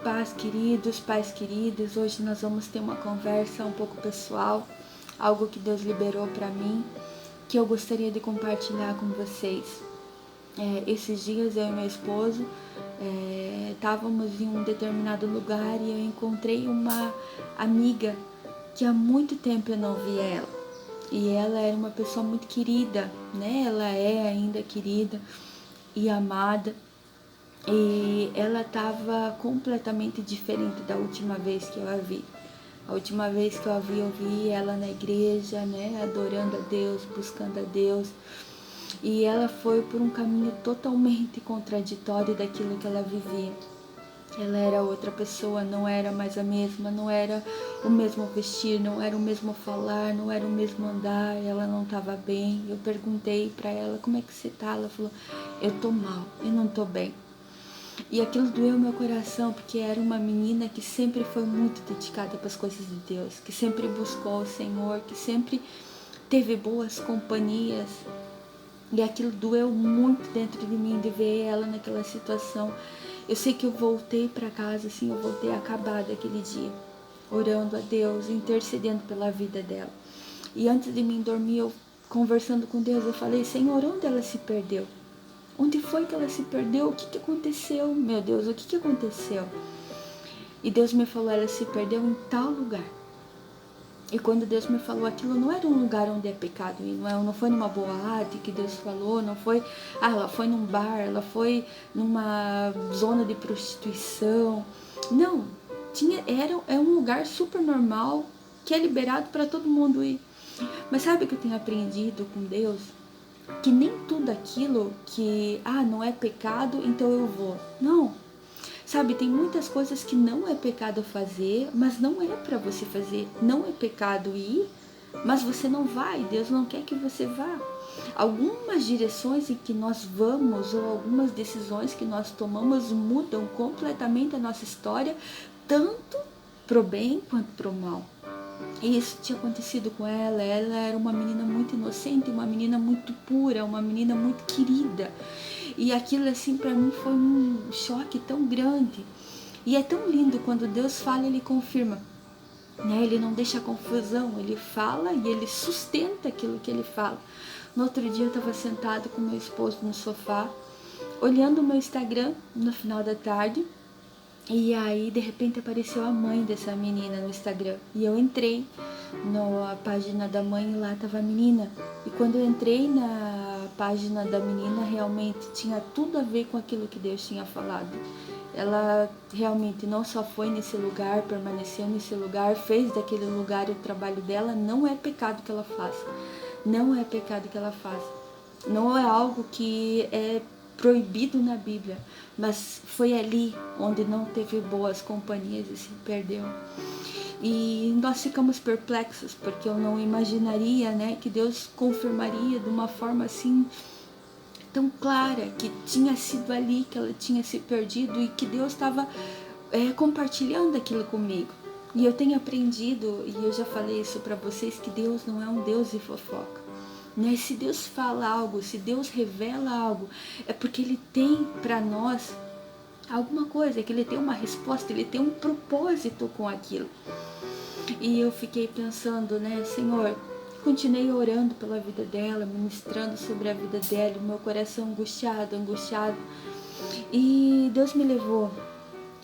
Pais queridos, hoje nós vamos ter uma conversa um pouco pessoal, algo que Deus liberou para mim, que eu gostaria de compartilhar com vocês. Esses dias eu e meu esposo estávamos em um determinado lugar e eu encontrei uma amiga que há muito tempo eu não via ela. E ela era uma pessoa muito querida, né? Ela é ainda querida e amada. E ela estava completamente diferente da última vez que eu a vi. A última vez que eu vi ela na igreja, né, adorando a Deus, buscando a Deus. E ela foi por um caminho totalmente contraditório daquilo que ela vivia. Ela era outra pessoa, não era mais a mesma, não era o mesmo vestir, não era o mesmo falar, não era o mesmo andar, ela não estava bem. Eu perguntei para ela, como é que você tá? Ela falou, eu tô mal, eu não tô bem. E aquilo doeu meu coração, porque era uma menina que sempre foi muito dedicada para as coisas de Deus, que sempre buscou o Senhor, que sempre teve boas companhias. E aquilo doeu muito dentro de mim, de ver ela naquela situação. Eu sei que eu voltei para casa, assim, eu voltei acabada aquele dia, orando a Deus, intercedendo pela vida dela. E antes de mim dormir, eu conversando com Deus, eu falei, Senhor, onde ela se perdeu? Onde foi que ela se perdeu? O que aconteceu? Meu Deus, o que aconteceu? E Deus me falou, ela se perdeu em tal lugar. E quando Deus me falou aquilo, não era um lugar onde é pecado. Não foi numa boate que Deus falou, não foi... ela foi num bar, ela foi numa zona de prostituição. Não, é um lugar super normal, que é liberado para todo mundo ir. Mas sabe o que eu tenho aprendido com Deus? Que nem tudo aquilo que, não é pecado, então eu vou. Não. Sabe, tem muitas coisas que não é pecado fazer, mas não é para você fazer. Não é pecado ir, mas você não vai. Deus não quer que você vá. Algumas direções em que nós vamos ou algumas decisões que nós tomamos mudam completamente a nossa história, tanto pro bem quanto pro mal. E isso tinha acontecido com ela. Ela era uma menina muito inocente, uma menina muito pura, uma menina muito querida. E aquilo assim para mim foi um choque tão grande. E é tão lindo quando Deus fala, Ele confirma. Né? Ele não deixa confusão, Ele fala e Ele sustenta aquilo que Ele fala. No outro dia eu estava sentado com meu esposo no sofá, olhando o meu Instagram no final da tarde. E aí, de repente, apareceu a mãe dessa menina no Instagram. E eu entrei na página da mãe e lá estava a menina. E quando eu entrei na página da menina, realmente tinha tudo a ver com aquilo que Deus tinha falado. Ela realmente não só foi nesse lugar, permaneceu nesse lugar, fez daquele lugar o trabalho dela. Não é pecado que ela faça. Não é pecado que ela faça. Não é algo que é proibido na Bíblia, mas foi ali onde não teve boas companhias e se perdeu. E nós ficamos perplexos, porque eu não imaginaria, né, que Deus confirmaria de uma forma assim tão clara, que tinha sido ali que ela tinha se perdido e que Deus estava compartilhando aquilo comigo. E eu tenho aprendido, e eu já falei isso para vocês, que Deus não é um Deus de fofoca. Né? Se Deus fala algo, se Deus revela algo, é porque Ele tem para nós alguma coisa, que Ele tem uma resposta, Ele tem um propósito com aquilo. E eu fiquei pensando, né, Senhor, continuei orando pela vida dela, ministrando sobre a vida dela, o meu coração angustiado. E Deus me levou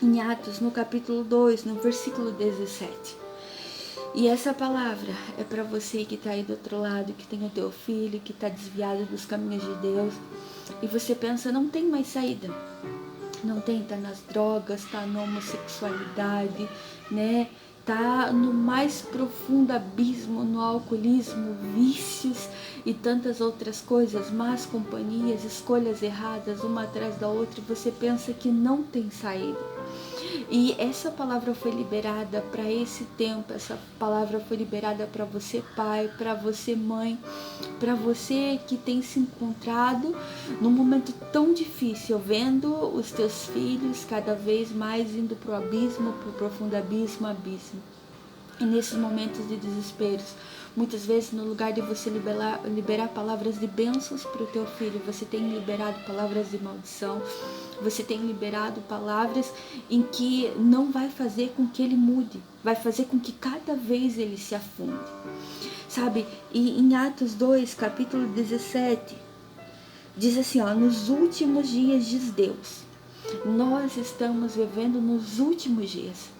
em Atos, no capítulo 2, no versículo 17. E essa palavra é para você que está aí do outro lado, que tem o teu filho, que está desviado dos caminhos de Deus. E você pensa, não tem mais saída. Não tem, tá nas drogas, tá na homossexualidade, né? Tá no mais profundo abismo, no alcoolismo, vícios e tantas outras coisas, más companhias, escolhas erradas, uma atrás da outra, e você pensa que não tem saída. E essa palavra foi liberada para esse tempo, essa palavra foi liberada para você pai, para você mãe, para você que tem se encontrado num momento tão difícil, vendo os teus filhos cada vez mais indo para o abismo, para o profundo abismo. E nesses momentos de desespero, Muitas vezes, no lugar de você liberar palavras de bênçãos para o teu filho, você tem liberado palavras de maldição. Você tem liberado palavras em que não vai fazer com que ele mude, vai fazer com que cada vez ele se afunde. Sabe? E em Atos 2, capítulo 17, diz assim, ó, nos últimos dias, diz Deus, nós estamos vivendo nos últimos dias.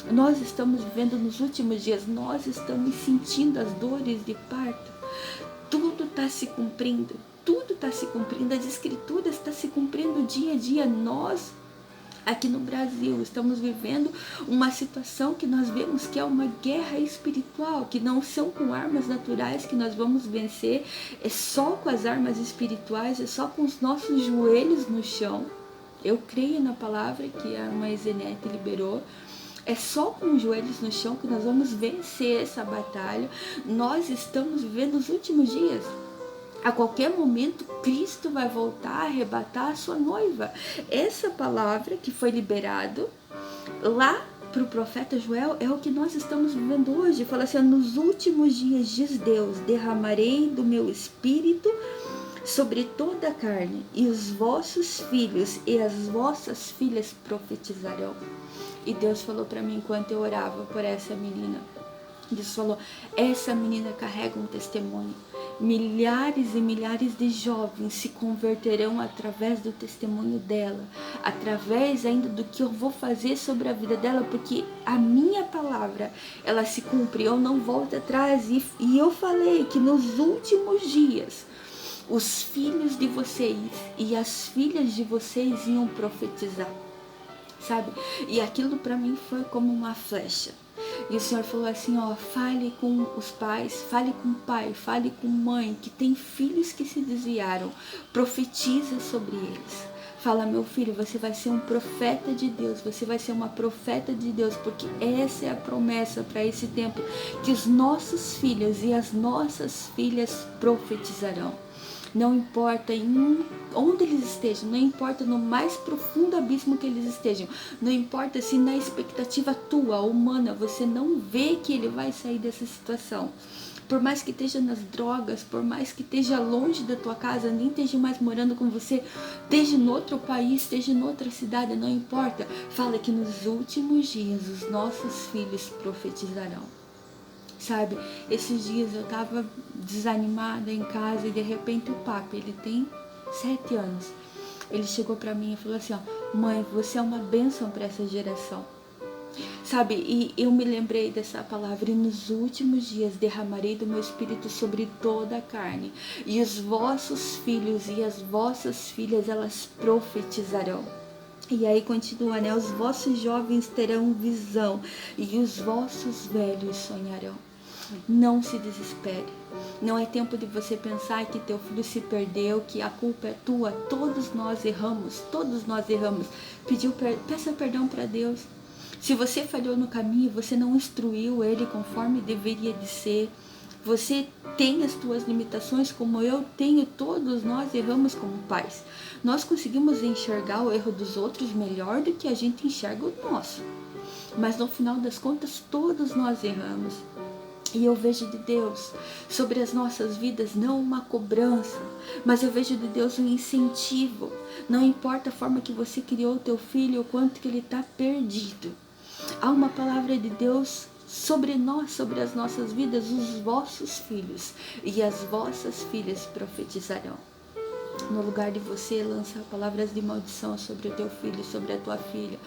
Nós estamos vivendo nos últimos dias, nós estamos sentindo as dores de parto. Tudo está se cumprindo, tudo está se cumprindo, as escrituras estão se cumprindo dia a dia. Nós, aqui no Brasil, estamos vivendo uma situação que nós vemos que é uma guerra espiritual, que não são com armas naturais que nós vamos vencer, é só com as armas espirituais, é só com os nossos joelhos no chão. Eu creio na palavra que a irmã Zenete liberou. É só com os joelhos no chão que nós vamos vencer essa batalha. Nós estamos vivendo os últimos dias. A qualquer momento, Cristo vai voltar a arrebatar a sua noiva. Essa palavra que foi liberada lá para o profeta Joel é o que nós estamos vivendo hoje. Fala assim, nos últimos dias, diz Deus, derramarei do meu espírito sobre toda a carne, e os vossos filhos e as vossas filhas profetizarão. E Deus falou para mim enquanto eu orava por essa menina. Deus falou, essa menina carrega um testemunho. Milhares e milhares de jovens se converterão através do testemunho dela, através ainda do que eu vou fazer sobre a vida dela, porque a minha palavra, ela se cumpre, eu não volto atrás. E eu falei que nos últimos dias, os filhos de vocês e as filhas de vocês iam profetizar, sabe? E aquilo para mim foi como uma flecha. E o Senhor falou assim, ó, fale com os pais, fale com o pai, fale com mãe, que tem filhos que se desviaram, profetiza sobre eles. Fala, meu filho, você vai ser um profeta de Deus, você vai ser uma profeta de Deus, porque essa é a promessa para esse tempo, que os nossos filhos e as nossas filhas profetizarão. Não importa onde eles estejam, não importa no mais profundo abismo que eles estejam, não importa se na expectativa tua, humana, você não vê que ele vai sair dessa situação. Por mais que esteja nas drogas, por mais que esteja longe da tua casa, nem esteja mais morando com você, esteja em outro país, esteja em outra cidade, não importa. Fala que nos últimos dias os nossos filhos profetizarão. Sabe, esses dias eu tava desanimada em casa e de repente o papo, ele tem 7 anos, ele chegou pra mim e falou assim, ó, mãe, você é uma bênção para essa geração. Sabe, e eu me lembrei dessa palavra, e nos últimos dias derramarei do meu espírito sobre toda a carne, e os vossos filhos e as vossas filhas, elas profetizarão. E aí continua, né? Os vossos jovens terão visão e os vossos velhos sonharão. Não se desespere. Não é tempo de você pensar que teu filho se perdeu, que a culpa é tua. Todos nós erramos, todos nós erramos. Peça perdão para Deus. Se você falhou no caminho, você não instruiu ele conforme deveria de ser. Você tem as tuas limitações como eu tenho, todos nós erramos como pais. Nós conseguimos enxergar o erro dos outros melhor do que a gente enxerga o nosso. Mas no final das contas, todos nós erramos. E eu vejo de Deus sobre as nossas vidas não uma cobrança, mas eu vejo de Deus um incentivo. Não importa a forma que você criou o teu filho, o quanto que ele está perdido. Há uma palavra de Deus sobre nós, sobre as nossas vidas, os vossos filhos e as vossas filhas profetizarão. No lugar de você lançar palavras de maldição sobre o teu filho, sobre a tua filha,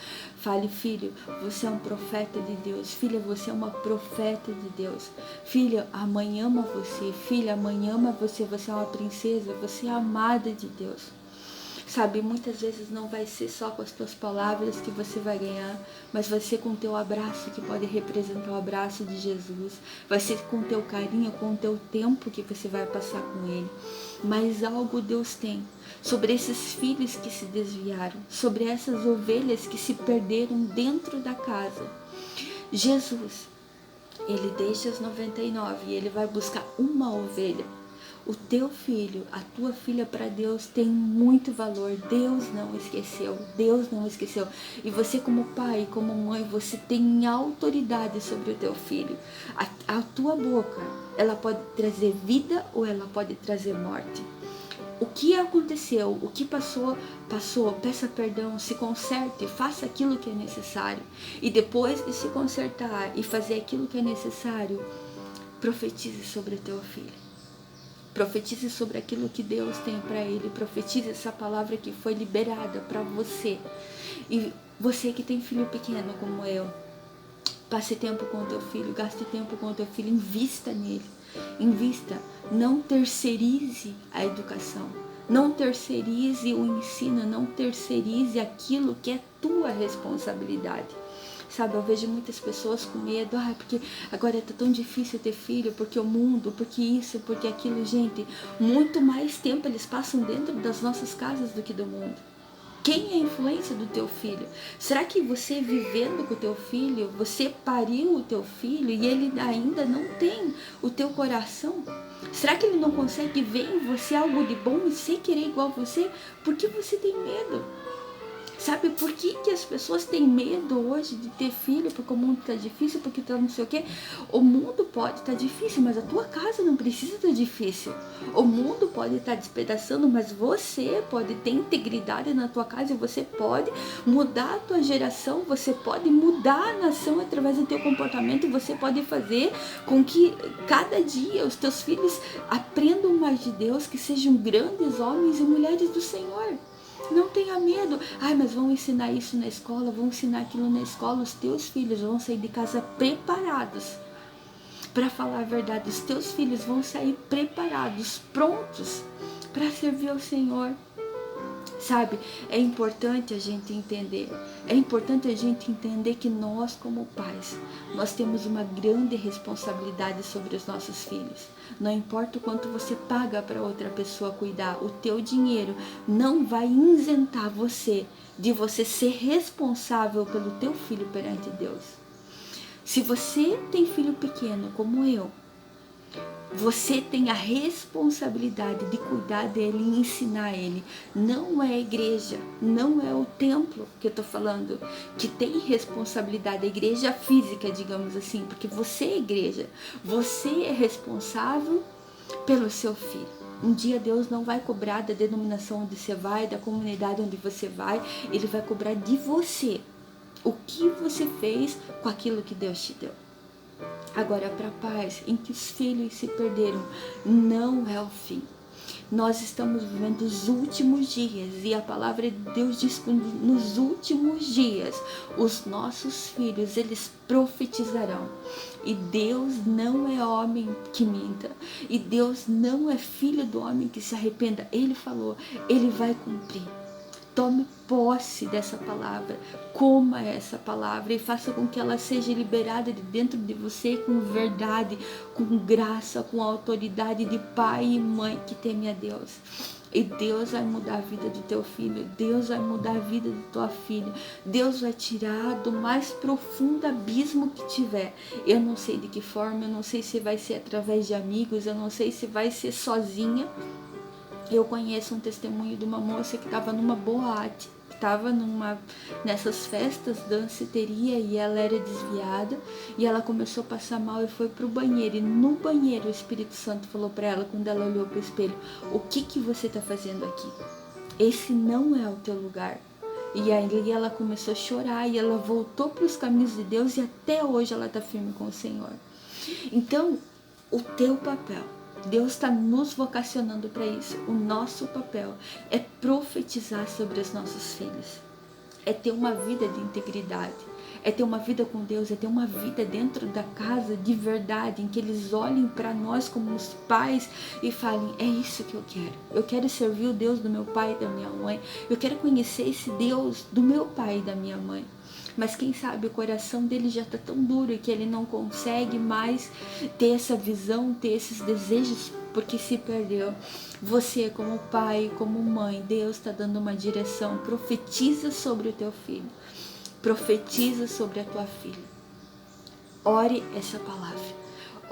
fale, filho, você é um profeta de Deus. Filha, você é uma profeta de Deus. Filha, a mãe ama você. Filha, a mãe ama você. Você é uma princesa, você é amada de Deus. Sabe, muitas vezes não vai ser só com as tuas palavras que você vai ganhar, mas vai ser com o teu abraço, que pode representar o abraço de Jesus. Vai ser com o teu carinho, com o teu tempo que você vai passar com ele. Mas algo Deus tem sobre esses filhos que se desviaram, sobre essas ovelhas que se perderam dentro da casa. Jesus, ele deixa as 99 e ele vai buscar uma ovelha. O teu filho, a tua filha para Deus tem muito valor. Deus não esqueceu, Deus não esqueceu. E você como pai, como mãe, você tem autoridade sobre o teu filho. A tua boca, ela pode trazer vida ou ela pode trazer morte. O que aconteceu, o que passou, passou, peça perdão, se conserte, faça aquilo que é necessário. E depois de se consertar e fazer aquilo que é necessário, profetize sobre o teu filho. Profetize sobre aquilo que Deus tem para ele. Profetize essa palavra que foi liberada para você. E você que tem filho pequeno como eu, passe tempo com o teu filho, gaste tempo com o teu filho, invista nele. Invista, não terceirize a educação. Não terceirize o ensino, não terceirize aquilo que é tua responsabilidade. Sabe, eu vejo muitas pessoas com medo, porque agora tá tão difícil ter filho, porque o mundo, porque isso, porque aquilo. Gente, muito mais tempo eles passam dentro das nossas casas do que do mundo. Quem é a influência do teu filho? Será que você vivendo com o teu filho, você pariu o teu filho e ele ainda não tem o teu coração? Será que ele não consegue ver em você algo de bom e sem querer igual você? Por que você tem medo? Sabe por que as pessoas têm medo hoje de ter filho? Porque o mundo tá difícil, porque tá não sei o quê. O mundo pode estar difícil, mas a tua casa não precisa estar difícil. O mundo pode estar despedaçando, mas você pode ter integridade na tua casa e você pode mudar a tua geração, você pode mudar a nação através do teu comportamento e você pode fazer com que cada dia os teus filhos aprendam mais de Deus, que sejam grandes homens e mulheres do Senhor. Não tenha medo. Mas vão ensinar isso na escola, vão ensinar aquilo na escola. Os teus filhos vão sair de casa preparados. Para falar a verdade, os teus filhos vão sair preparados, prontos para servir ao Senhor. Sabe, é importante a gente entender. É importante a gente entender que nós, como pais, nós temos uma grande responsabilidade sobre os nossos filhos. Não importa o quanto você paga para outra pessoa cuidar, o teu dinheiro não vai isentar você de você ser responsável pelo teu filho perante Deus. Se você tem filho pequeno, como eu, você tem a responsabilidade de cuidar dele e ensinar ele. Não é a igreja, não é o templo que eu tô falando que tem responsabilidade, a igreja física, digamos assim, porque você é igreja, você é responsável pelo seu filho. Um dia Deus não vai cobrar da denominação onde você vai, da comunidade onde você vai, Ele vai cobrar de você. O que você fez com aquilo que Deus te deu. Agora, para pais em que os filhos se perderam, não é o fim. Nós estamos vivendo os últimos dias e a palavra de Deus diz que nos últimos dias os nossos filhos, eles profetizarão. E Deus não é homem que minta. E Deus não é filho do homem que se arrependa. Ele falou, Ele vai cumprir. Tome posse dessa palavra, coma essa palavra e faça com que ela seja liberada de dentro de você com verdade, com graça, com autoridade de pai e mãe que teme a Deus. E Deus vai mudar a vida do teu filho, Deus vai mudar a vida da tua filha, Deus vai tirar do mais profundo abismo que tiver. Eu não sei de que forma, eu não sei se vai ser através de amigos, eu não sei se vai ser sozinha. Eu conheço um testemunho de uma moça que estava numa boate, estava nessas festas, danceteria, e ela era desviada, e ela começou a passar mal e foi pro banheiro, e no banheiro o Espírito Santo falou para ela, quando ela olhou pro espelho, o que você está fazendo aqui? Esse não é o teu lugar. E aí ela começou a chorar, e ela voltou para os caminhos de Deus, e até hoje ela está firme com o Senhor. Então, o teu papel, Deus está nos vocacionando para isso. O nosso papel é profetizar sobre os nossos filhos. É ter uma vida de integridade. É ter uma vida com Deus. É ter uma vida dentro da casa de verdade. Em que eles olhem para nós como os pais e falem, é isso que eu quero. Eu quero servir o Deus do meu pai e da minha mãe. Eu quero conhecer esse Deus do meu pai e da minha mãe. Mas quem sabe o coração dele já está tão duro que ele não consegue mais ter essa visão, ter esses desejos, porque se perdeu. Você, como pai, como mãe, Deus está dando uma direção. Profetiza sobre o teu filho. Profetiza sobre a tua filha. Ore essa palavra.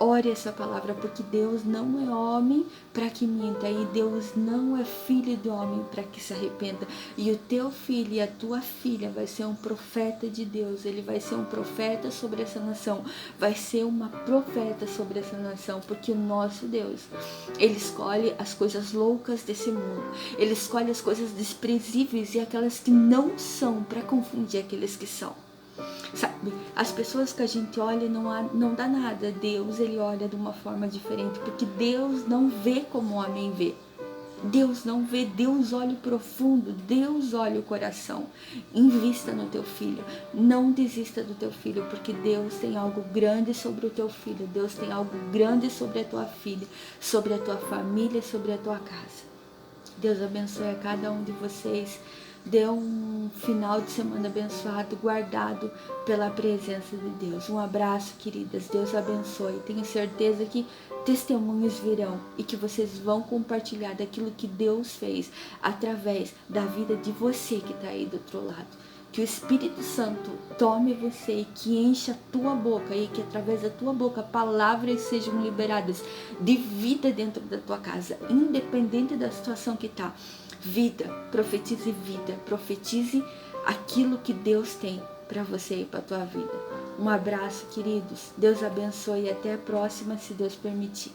Ore essa palavra, porque Deus não é homem para que minta, e Deus não é filho de homem para que se arrependa. E o teu filho e a tua filha vai ser um profeta de Deus, ele vai ser um profeta sobre essa nação, vai ser uma profeta sobre essa nação, porque o nosso Deus, ele escolhe as coisas loucas desse mundo, ele escolhe as coisas desprezíveis e aquelas que não são, para confundir aqueles que são. Sabe, as pessoas que a gente olha não dá nada. Deus, ele olha de uma forma diferente, porque Deus não vê como o homem vê. Deus não vê, Deus olha o profundo, Deus olha o coração. Invista no teu filho, não desista do teu filho, porque Deus tem algo grande sobre o teu filho, Deus tem algo grande sobre a tua filha, sobre a tua família, sobre a tua casa. Deus abençoe a cada um de vocês. Dê um final de semana abençoado, guardado pela presença de Deus. Um abraço, queridas. Deus abençoe. Tenho certeza que testemunhos virão e que vocês vão compartilhar daquilo que Deus fez através da vida de você que está aí do outro lado. Que o Espírito Santo tome você e que encha a tua boca, e que através da tua boca palavras sejam liberadas de vida dentro da tua casa, independente da situação que está. Vida, profetize aquilo que Deus tem para você e para a tua vida. Um abraço, queridos. Deus abençoe e até a próxima, se Deus permitir.